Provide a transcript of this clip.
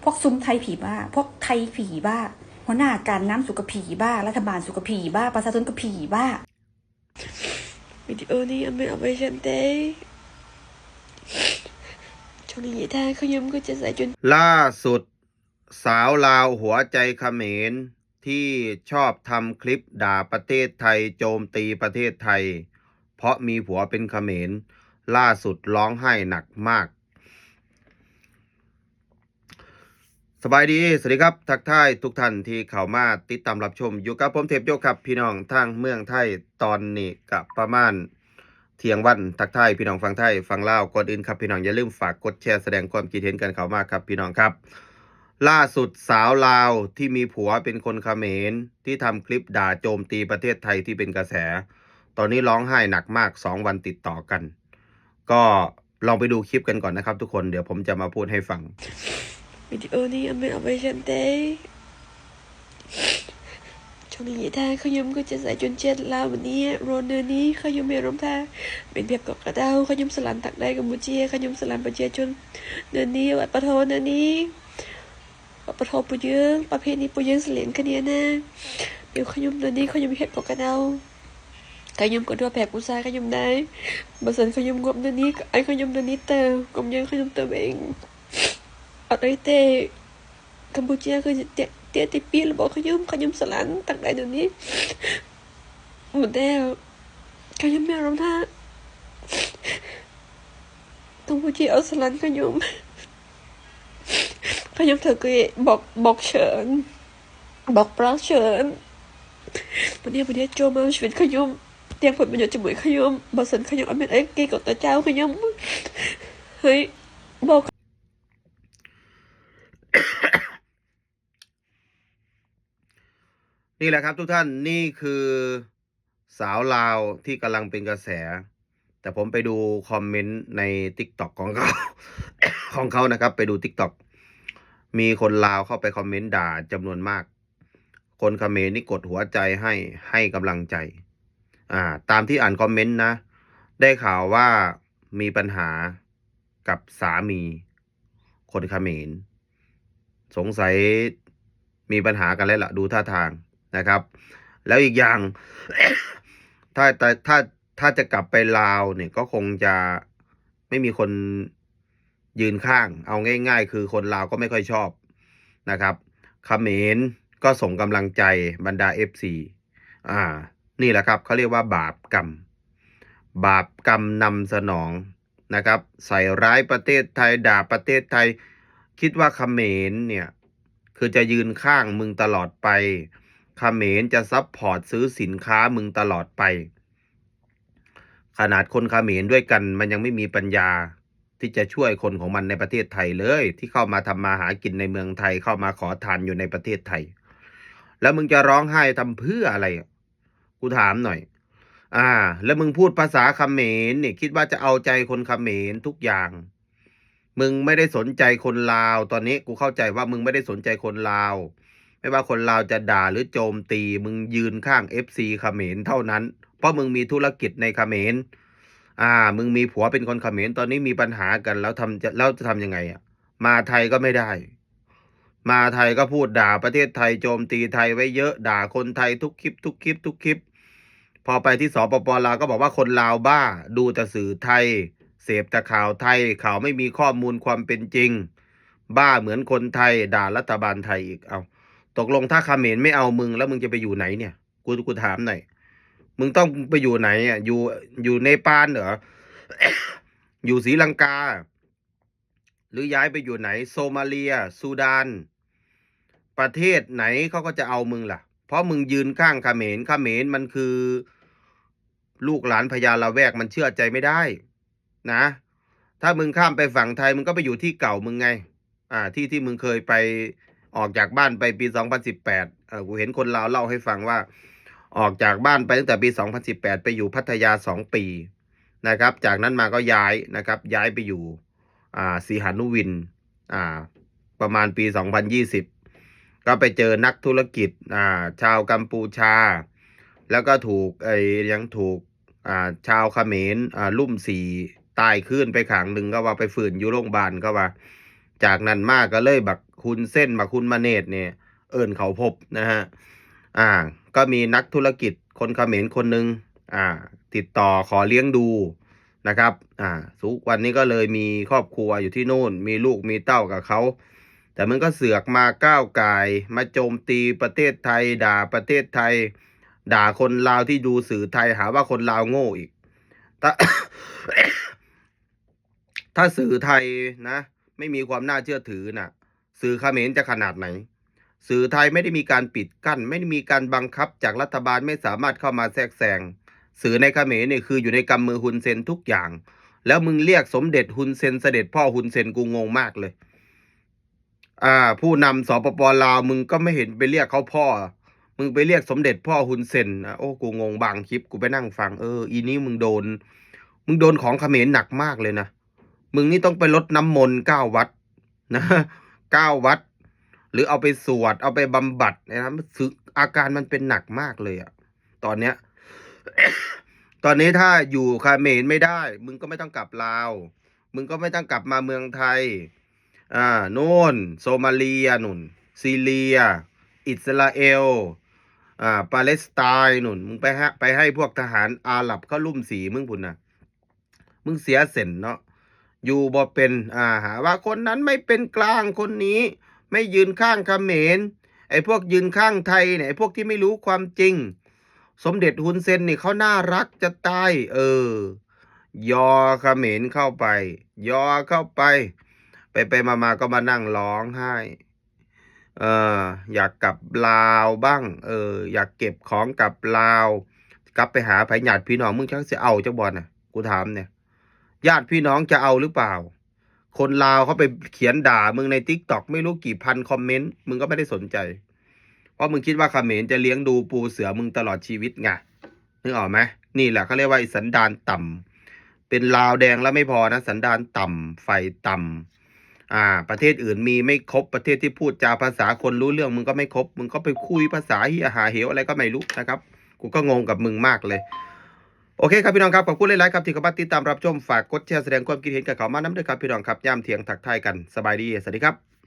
พวกซุ้มไทยผีบ้าพวกไทยผีบ้าหัวหน้าการน้ำสุกผีบ้ารัฐบาลสุกผีบ้าประชาชนก็ผีบ้าวิดีโอนี้เอาไปฉันเต้ช่วงนี้ท่าเขาย้ำก็จะใส่จนล่าสุดสาวลาวหัวใจเขมรที่ชอบทำคลิปด่าประเทศไทยโจมตีประเทศไทยเพราะมีผัวเป็นเขมรล่าสุดร้องไห้หนักมากสบายดีสวัสดีครับทักทายทุกท่านที่เข้ามาติดตามรับชมอยู่กับผมเทพโยครับพี่น้องทางเมืองไทยตอนนี้กับประมาณเที่ยงวันทักทายพี่น้องฟังไทยฟังลาวก่อนอื่นครับพี่น้องอย่าลืมฝากกดแชร์แสดงความคิดเห็นกันเข้ามาครับพี่น้องครับล่าสุดสาวลาวที่มีผัวเป็นคนเขมรที่ทำคลิปด่าโจมตีประเทศไทยที่เป็นกระแสตอนนี้ร้องไห้หนักมาก2 วันติดต่อกันก็ลองไปดูคลิปกันก่อนนะครับทุกคนเดี๋ยวผมจะมาพูดให้ฟังวิดีโอนี้เอาไปฉันเต้ช่วงนี้ท่าเขาย้ำก็จะใส่จนเจ็ดลาววันนี้โรนเนอร์นี้เขาย้ำไม่รำท่าเป็นแบบกระเดาเขาย้ำสลันตักได้กัมพูเชียเขาย้ำสลันประเชียจนเดือนนี้วัดปะโทเดือนนี้วัดปะโทปุยงประเพณีปุยงเสลียนคะเนียนะเดี๋ยวเขาย้ำเดือนนี้เขาย้ำเห็ดกระเดาเขาย้ำกระดัวแผลกุซ่าเขาย้ำได้บัสันเขาย้ำงบเดือนนี้ไอ้เขาย้ำเดือนนี้เตอกลมยังเขาย้ำเตอเองở đây tê Campuchiaคือtê tê pia là bỏเขาย้ำสลันตักได้เดี๋ยวนี้หมดแล้วเขาย้ำไม่ร้องท่าCampuchia ởสลันเขาย้ำเธอคือบอกเฉินบอกปลาเฉินวันนี้โจมาชีวิตเขาย้ำเตียงผลประโยชน์จมูกเขาย้ำบัสันเขาย้ำอเมริกาเกี่ยวกับตาเจ้าเขาย้ำเฮ้ยบอกนี่แหละครับทุกท่านนี่คือสาวลาวที่กำลังเป็นกระแสแต่ผมไปดูคอมเมนต์ใน TikTok ของเขา ของเขานะครับไปดู TikTok มีคนลาวเข้าไปคอมเมนต์ด่าจำนวนมากคนเขมรนี่กดหัวใจให้กำลังใจตามที่อ่านคอมเมนต์นะได้ข่าวว่ามีปัญหากับสามีคนเขมรสงสัยมีปัญหากันแล้วล่ะดูท่าทางนะครับแล้วอีกอย่าง ถ้าจะกลับไปลาวเนี่ยก็คงจะไม่มีคนยืนข้างเอาง่ายๆคือคนลาวก็ไม่ค่อยชอบนะครับเขมรก็ส่งกำลังใจบรรดา FC นี่แหละครับเขาเรียกว่าบาปกรรมนำสนองนะครับใส่ร้ายประเทศไทยด่าประเทศไทยคิดว่าเขมรเนี่ยคือจะยืนข้างมึงตลอดไปเขมรจะซัพพอร์ตซื้อสินค้ามึงตลอดไปขนาดคนเขมรด้วยกันมันยังไม่มีปัญญาที่จะช่วยคนของมันในประเทศไทยเลยที่เข้ามาทำมาหากินในเมืองไทยเข้ามาขอทานอยู่ในประเทศไทยแล้วมึงจะร้องไห้ทำเพื่ออะไรกูถามหน่อยแล้วมึงพูดภาษาเขมรเนี่ยคิดว่าจะเอาใจคนเขมรทุกอย่างมึงไม่ได้สนใจคนลาวตอนนี้กูเข้าใจว่ามึงไม่ได้สนใจคนลาวไม่ว่าคนลาวจะด่าหรือโจมตีมึงยืนข้าง FC เขมรเท่านั้นเพราะมึงมีธุรกิจในเขมรมึงมีผัวเป็นคนเขมรตอนนี้มีปัญหากันแล้วจะทำยังไงมาไทยก็ไม่ได้มาไทยก็พูดด่าประเทศไทยโจมตีไทยไว้เยอะด่าคนไทยทุกคลิปพอไปที่สปป.ลาวก็บอกว่าคนลาวบ้าดูแต่สื่อไทยเสพแต่ข่าวไทยข่าวไม่มีข้อมูลความเป็นจริงบ้าเหมือนคนไทยด่ารัฐบาลไทยอีกตกลงถ้าเขมรไม่เอามึงแล้วมึงจะไปอยู่ไหนเนี่ยกูถามหน่อยมึงต้องไปอยู่ไหนอยู่เนปาลเหรอ อยู่ศรีลังกาหรือย้ายไปอยู่ไหนโซมาเลียซูดานประเทศไหนเขาก็จะเอามึงล่ะเพราะมึงยืนข้างเขมรมันคือลูกหลานพญาละแวกมันเชื่อใจไม่ได้นะถ้ามึงข้ามไปฝั่งไทยมึงก็ไปอยู่ที่เก่ามึงไงที่มึงเคยไปออกจากบ้านไปปี2018กูเห็นคนลาวเล่าให้ฟังว่าออกจากบ้านไปตั้งแต่ปี2018ไปอยู่พัทยา2 ปีนะครับจากนั้นมาก็ย้ายนะครับย้ายไปอยู่ศรีหานุวินประมาณปี2020ก็ไปเจอนักธุรกิจชาวกัมพูชาแล้วก็ถูกยังถูกชาวเขมรลุ่มสีตายขึ้นไปขังหนึ่งก็ว่าไปฝืนอยู่โรงพยาบาลก็ว่าจากนั้นมากก็เลยบัก คุณเส้นมาคุณมาเนตเนี่ยเอิญเขาพบนะฮะก็มีนักธุรกิจคนเขมรคนหนึ่งติดต่อขอเลี้ยงดูนะครับทุกวันนี้ก็เลยมีครอบครัวอยู่ที่โน่นมีลูกมีเต้ากับเขาแต่มันก็เสือกมาก้าวก่ายมาโจมตีประเทศไทยด่าประเทศไทยด่าคนลาวที่ดูสื่อไทยหาว่าคนลาวโง่อีกถ้า ถ้าสื่อไทยนะไม่มีความน่าเชื่อถือน่ะสื่อเขมรจะขนาดไหนสื่อไทยไม่ได้มีการปิดกั้นไม่ได้มีการบังคับจากรัฐบาลไม่สามารถเข้ามาแทรกแซงสื่อในเขมรเนี่ยคืออยู่ในกำมือฮุนเซนทุกอย่างแล้วมึงเรียกสมเด็จฮุนเซนเสด็จพ่อฮุนเซนกูงงมากเลยผู้นำสปป.ลาวมึงก็ไม่เห็นไปเรียกเขาพ่อมึงไปเรียกสมเด็จพ่อฮุนเซนโอ้กูงงบางคลิปกูไปนั่งฟังอีนี้มึงโดนของเขมรหนักมากเลยนะมึงนี่ต้องไปลดน้ำมนต์9 วัดนะ9 วัดหรือเอาไปสวดเอาไปบำบัดนะครับอาการมันเป็นหนักมากเลยตอนเนี้ย ตอนนี้ถ้าอยู่เขมรไม่ได้มึงก็ไม่ต้องกลับลาวมึงก็ไม่ต้องกลับมาเมืองไทยโน่นโซมาเลียนุ่นซีเรียอิสราเอลปาเลสไตน์นุ่นมึงไปให้พวกทหารอาหรับเขาลุ่มสีมึงพุ่นนะมึงเสียเส้นเนาะอยู่บ่เป็นหาว่าคนนั้นไม่เป็นกลางคนนี้ไม่ยืนข้างเขมรไอ้พวกยืนข้างไทยเนี่ยไอ้พวกที่ไม่รู้ความจริงสมเด็จฮุนเซนนี่เขาน่ารักจะตายยอเขมรเข้าไปยอเข้าไปมาก็มานั่งร้องไห้อยากกลับลาวบ้างอยากเก็บของกลับลาวกลับไปหาไผญาติพี่น้องมึงชักจะเอาจังบ่น่ะกูถามเนี่ยญาติพี่น้องจะเอาหรือเปล่าคนลาวเขาไปเขียนด่ามึงใน TikTok ไม่รู้กี่พันคอมเมนต์มึงก็ไม่ได้สนใจเพราะมึงคิดว่าเขมรจะเลี้ยงดูปูเสือมึงตลอดชีวิตไงนึกออกไหมนี่แหละเขาเรียกว่าสันดานต่ำเป็นลาวแดงแล้วไม่พอนะสันดานต่ำไฟต่ำประเทศอื่นมีไม่ครบประเทศที่พูดจาภาษาคนรู้เรื่องมึงก็ไม่ครบมึงก็ไปคุยภาษาเฮียหาเหวอะไรก็ไม่รู้นะครับกูก็งงกับมึงมากเลยโอเคครับพี่น้องครับขอบคุณหลายๆครับที่เข้ามาติดตามรับชมฝากกดแชร์แสดงความคิดเห็นกับเขามาน้ำด้วยครับพี่น้องครับย่ำเถียงถักทายกันสบายดีสวัสดีครับ